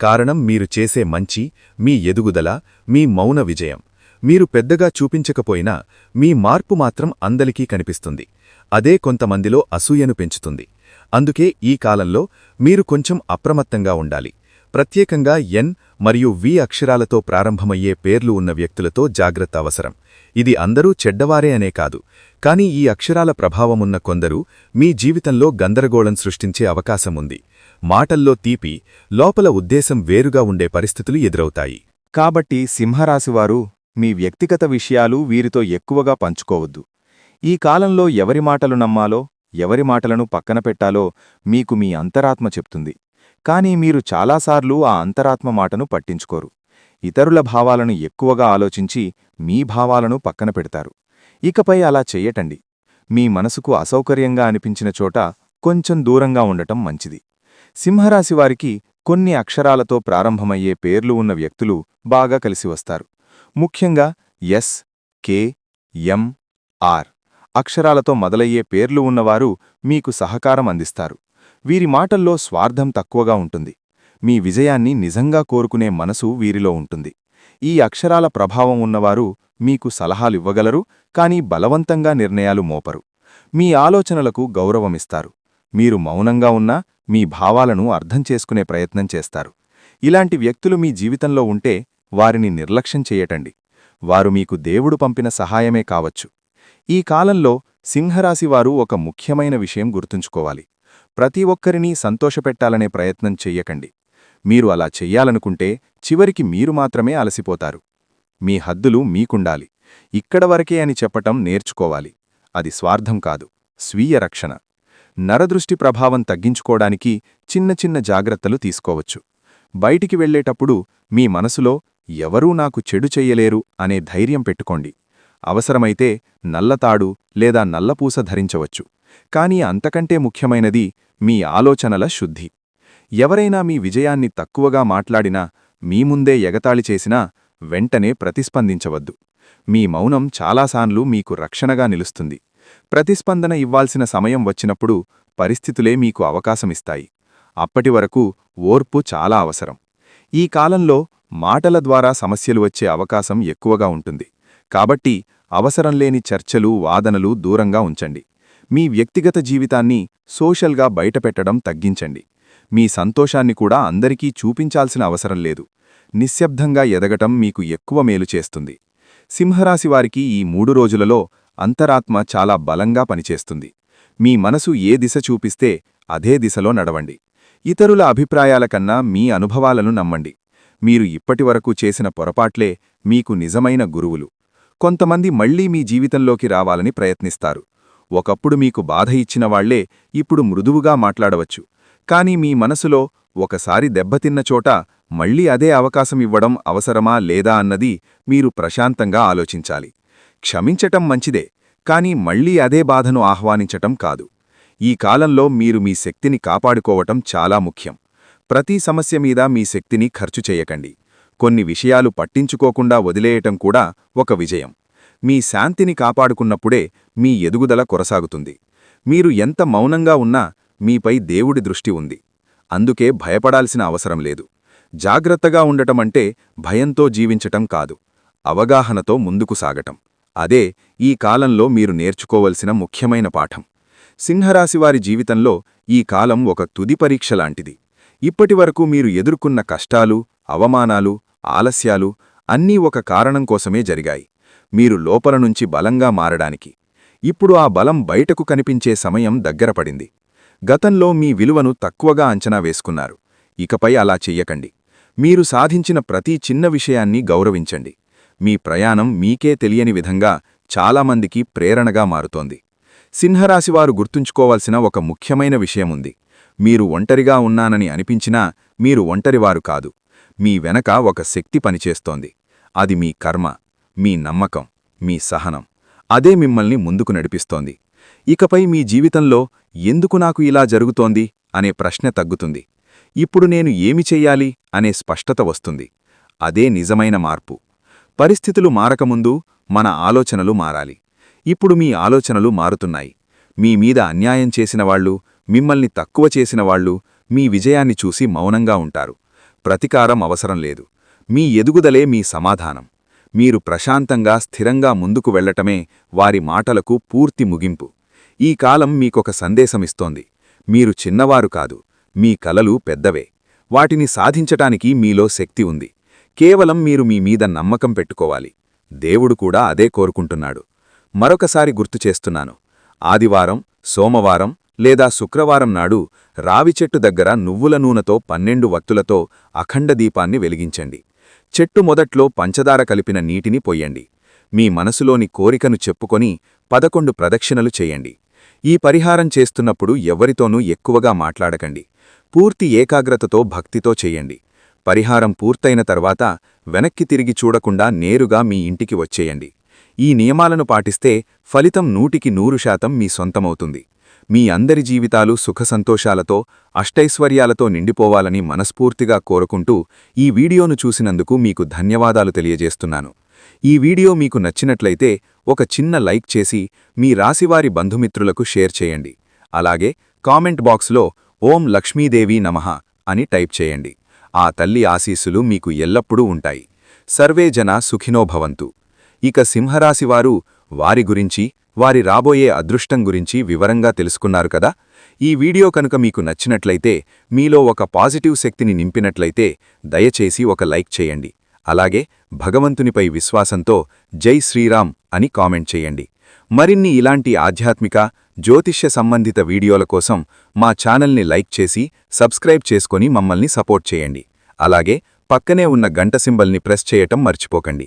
కారణం మీరు చేసే మంచి, మీ ఎదుగుదల, మీ మౌన విజయం. మీరు పెద్దగా చూపించకపోయినా మీ మార్పు మాత్రం అందరికీ కనిపిస్తుంది. అదే కొంతమందిలో అసూయను పెంచుతుంది. అందుకే ఈ కాలంలో మీరు కొంచెం అప్రమత్తంగా ఉండాలి. ప్రత్యేకంగా ఎన్ మరియు వి అక్షరాలతో ప్రారంభమయ్యే పేర్లు ఉన్న వ్యక్తులతో జాగ్రత్త అవసరం. ఇది అందరూ చెడ్డవారే అనే కాదు, కానీ ఈ అక్షరాల ప్రభావమున్న కొందరు మీ జీవితంలో గందరగోళం సృష్టించే అవకాశం ఉంది. మాటల్లో తీపి, లోపల ఉద్దేశం వేరుగా ఉండే పరిస్థితులు ఎదురవుతాయి. కాబట్టి సింహరాశివారు మీ వ్యక్తిగత విషయాలు వీరితో ఎక్కువగా పంచుకోవద్దు. ఈ కాలంలో ఎవరి మాటలు నమ్మాలో, ఎవరి మాటలను పక్కన పెట్టాలో మీకు మీ అంతరాత్మ చెప్తుంది. కానీ మీరు చాలాసార్లు ఆ అంతరాత్మ మాటను పట్టించుకోరు. ఇతరుల భావాలను ఎక్కువగా ఆలోచించి మీ భావాలను పక్కన పెడతారు. ఇకపై అలా చెయ్యటండి. మీ మనసుకు అసౌకర్యంగా అనిపించిన చోట కొంచెం దూరంగా ఉండటం మంచిది. సింహరాశివారికి కొన్ని అక్షరాలతో ప్రారంభమయ్యే పేర్లు ఉన్న వ్యక్తులు బాగా కలిసి వస్తారు. ముఖ్యంగా ఎస్, కే, ఎం, ఆర్ అక్షరాలతో మొదలయ్యే పేర్లు ఉన్నవారు మీకు సహకారం అందిస్తారు. వీరి మాటల్లో స్వార్థం తక్కువగా ఉంటుంది. మీ విజయాన్ని నిజంగా కోరుకునే మనసు వీరిలో ఉంటుంది. ఈ అక్షరాల ప్రభావం ఉన్నవారు మీకు సలహాలివ్వగలరు, కానీ బలవంతంగా నిర్ణయాలు మోపరు. మీ ఆలోచనలకు గౌరవమిస్తారు. మీరు మౌనంగా ఉన్నా మీ భావాలను అర్థం చేసుకునే ప్రయత్నం చేస్తారు. ఇలాంటి వ్యక్తులు మీ జీవితంలో ఉంటే వారిని నిర్లక్ష్యం చేయటండి. వారు మీకు దేవుడు పంపిన సహాయమే కావచ్చు. ఈ కాలంలో సింహరాశివారు ఒక ముఖ్యమైన విషయం గుర్తుంచుకోవాలి. ప్రతి ఒక్కరినీ సంతోషపెట్టాలనే ప్రయత్నం చెయ్యకండి. మీరు అలా చెయ్యాలనుకుంటే చివరికి మీరు మాత్రమే అలసిపోతారు. మీ హద్దులు మీకుండాలి. ఇక్కడ వరకే అని చెప్పటం నేర్చుకోవాలి. అది స్వార్థం కాదు, స్వీయ రక్షణ. నరదృష్టి ప్రభావం తగ్గించుకోడానికి చిన్న చిన్న జాగ్రత్తలు తీసుకోవచ్చు. బయటికి వెళ్లేటప్పుడు మీ మనసులో ఎవరూ నాకు చెడు చెయ్యలేరు అనే ధైర్యం పెట్టుకోండి. అవసరమైతే నల్లతాడు లేదా నల్లపూస ధరించవచ్చు. కానీ అంతకంటే ముఖ్యమైనది మీ ఆలోచనల శుద్ధి. ఎవరైనా మీ విజయాన్ని తక్కువగా మాట్లాడినా, మీ ముందే ఎగతాళి చేసినా వెంటనే ప్రతిస్పందించవద్దు. మీ మౌనం చాలాసార్లు మీకు రక్షణగా నిలుస్తుంది. ప్రతిస్పందన ఇవ్వాల్సిన సమయం వచ్చినప్పుడు పరిస్థితులే మీకు అవకాశమిస్తాయి. అప్పటివరకు ఓర్పు చాలా అవసరం. ఈ కాలంలో మాటల ద్వారా సమస్యలు వచ్చే అవకాశం ఎక్కువగా ఉంటుంది. కాబట్టి అవసరంలేని చర్చలు, వాదనలు దూరంగా ఉంచండి. మీ వ్యక్తిగత జీవితాన్ని సోషల్గా బయటపెట్టడం తగ్గించండి. మీ సంతోషాన్ని కూడా అందరికీ చూపించాల్సిన అవసరం లేదు. నిశ్శబ్దంగా ఎదగటం మీకు ఎక్కువ మేలు చేస్తుంది. సింహరాశివారికి ఈ 3 రోజులలో అంతరాత్మ చాలా బలంగా పనిచేస్తుంది. మీ మనసు ఏ దిశ చూపిస్తే అదే దిశలో నడవండి. ఇతరుల అభిప్రాయాల కన్నా మీ అనుభవాలను నమ్మండి. మీరు ఇప్పటివరకు చేసిన పొరపాట్లే మీకు నిజమైన గురువులు. కొంతమంది మళ్లీ మీ జీవితంలోకి రావాలని ప్రయత్నిస్తారు. ఒకప్పుడు మీకు బాధ ఇచ్చిన వాళ్లే ఇప్పుడు మృదువుగా మాట్లాడవచ్చు. కానీ మీ మనసులో ఒకసారి దెబ్బతిన్న చోట మళ్లీ అదే అవకాశం ఇవ్వడం అవసరమా లేదా అన్నది మీరు ప్రశాంతంగా ఆలోచించాలి. క్షమించటం మంచిదే, కానీ మళ్లీ అదే బాధను ఆహ్వానించటం కాదు. ఈ కాలంలో మీరు మీ శక్తిని కాపాడుకోవటం చాలా ముఖ్యం. ప్రతి సమస్య మీద మీ శక్తిని ఖర్చు చేయకండి. కొన్ని విషయాలు పట్టించుకోకుండా వదిలేయటం కూడా ఒక విజయం. మీ శాంతిని కాపాడుకున్నప్పుడే మీ ఎదుగుదల కొనసాగుతుంది. మీరు ఎంత మౌనంగా ఉన్నా మీపై దేవుడి దృష్టి ఉంది. అందుకే భయపడాల్సిన అవసరం లేదు. జాగ్రత్తగా ఉండటమంటే భయంతో జీవించటం కాదు, అవగాహనతో ముందుకు సాగటం. అదే ఈ కాలంలో మీరు నేర్చుకోవలసిన ముఖ్యమైన పాఠం. సింహరాశివారి జీవితంలో ఈ కాలం ఒక తుది పరీక్ష లాంటిది. ఇప్పటివరకు మీరు ఎదుర్కొన్న కష్టాలు, అవమానాలు, ఆలస్యాలు అన్నీ ఒక కారణం కోసమే జరిగాయి. మీరు లోపల నుంచి బలంగా మారడానికి. ఇప్పుడు ఆ బలం బయటకు కనిపించే సమయం దగ్గరపడింది. గతంలో మీ విలువను తక్కువగా అంచనా వేసుకున్నారు. ఇకపై అలా చెయ్యకండి. మీరు సాధించిన ప్రతి చిన్న విషయాన్ని గౌరవించండి. మీ ప్రయాణం మీకే తెలియని విధంగా చాలామందికి ప్రేరణగా మారుతోంది. సింహరాశివారు గుర్తుంచుకోవాల్సిన ఒక ముఖ్యమైన విషయముంది. మీరు ఒంటరిగా ఉన్నానని అనిపించినా మీరు ఒంటరివారు కాదు. మీ వెనక ఒక శక్తి పనిచేస్తోంది. అది మీ కర్మ, మీ నమ్మకం, మీ సహనం. అదే మిమ్మల్ని ముందుకు నడిపిస్తోంది. ఇకపై మీ జీవితంలో ఎందుకు నాకు ఇలా జరుగుతోంది అనే ప్రశ్న తగ్గుతుంది. ఇప్పుడు నేను ఏమి చెయ్యాలి అనే స్పష్టత వస్తుంది. అదే నిజమైన మార్పు. పరిస్థితులు మారకముందు మన ఆలోచనలు మారాలి. ఇప్పుడు మీ ఆలోచనలు మారుతున్నాయి. మీ మీద అన్యాయం చేసినవాళ్లు, మిమ్మల్ని తక్కువ చేసినవాళ్లు మీ విజయాన్ని చూసి మౌనంగా ఉంటారు. ప్రతీకారం అవసరం లేదు. మీ ఎదుగుదలే మీ సమాధానం. మీరు ప్రశాంతంగా స్థిరంగా ముందుకు వెళ్లటమే వారి మాటలకు పూర్తి ముగింపు. ఈ కాలం మీకొక సందేశమిస్తోంది. మీరు చిన్నవారు కాదు, మీ కలలు పెద్దవే. వాటిని సాధించటానికి మీలో శక్తి ఉంది. కేవలం మీరు మీ మీద నమ్మకం పెట్టుకోవాలి. దేవుడు కూడా అదే కోరుకుంటున్నాడు. మరొకసారి గుర్తుచేస్తున్నాను. ఆదివారం, సోమవారం లేదా శుక్రవారం నాడు రావిచెట్టు దగ్గర నువ్వుల నూనెతో 12 వత్తులతో అఖండ దీపాన్ని వెలిగించండి. చెట్టు మొదట్లో పంచదార కలిపిన నీటిని పొయ్యండి. మీ మనసులోని కోరికను చెప్పుకొని 11 ప్రదక్షిణలు చేయండి. ఈ పరిహారం చేస్తున్నప్పుడు ఎవ్వరితోనూ ఎక్కువగా మాట్లాడకండి. పూర్తి ఏకాగ్రతతో భక్తితో చెయ్యండి. పరిహారం పూర్తయిన తర్వాత వెనక్కి తిరిగి చూడకుండా నేరుగా మీ ఇంటికి వచ్చేయండి. ఈ నియమాలను పాటిస్తే ఫలితం 100% మీ సొంతమవుతుంది. మీ అందరి జీవితాలు సుఖసంతోషాలతో, అష్టైశ్వర్యాలతో నిండిపోవాలని మనస్ఫూర్తిగా కోరుకుంటూ ఈ వీడియోను చూసినందుకు మీకు ధన్యవాదాలు తెలియజేస్తున్నాను. ఈ వీడియో మీకు నచ్చినట్లయితే ఒక చిన్న లైక్ చేసి మీ రాశివారి బంధుమిత్రులకు షేర్ చేయండి. అలాగే కామెంట్ బాక్స్లో ఓం లక్ష్మీదేవి నమః అని టైప్ చేయండి. ఆ తల్లి ఆశీస్సులు మీకు ఎల్లప్పుడూ ఉంటాయి. సర్వే జనా సుఖినో భవంతు. ఇక సింహరాశివారు వారి గురించి, వారి రాబోయే అదృష్టం గురించి వివరంగా తెలుసుకున్నారు కదా. ఈ వీడియో కనుక మీకు నచ్చినట్లయితే, మీలో ఒక పాజిటివ్ శక్తిని నింపినట్లయితే దయచేసి ఒక లైక్ చేయండి. అలాగే భగవంతునిపై విశ్వాసంతో జై శ్రీరామ్ అని కామెంట్ చేయండి. మరిన్ని ఇలాంటి ఆధ్యాత్మిక, జ్యోతిష్య సంబంధిత వీడియోల కోసం మా ఛానల్ని లైక్ చేసి సబ్స్క్రైబ్ చేసుకొని మమ్మల్ని సపోర్ట్ చేయండి. అలాగే పక్కనే ఉన్న గంట సింబల్ని ప్రెస్ చేయటం మర్చిపోకండి.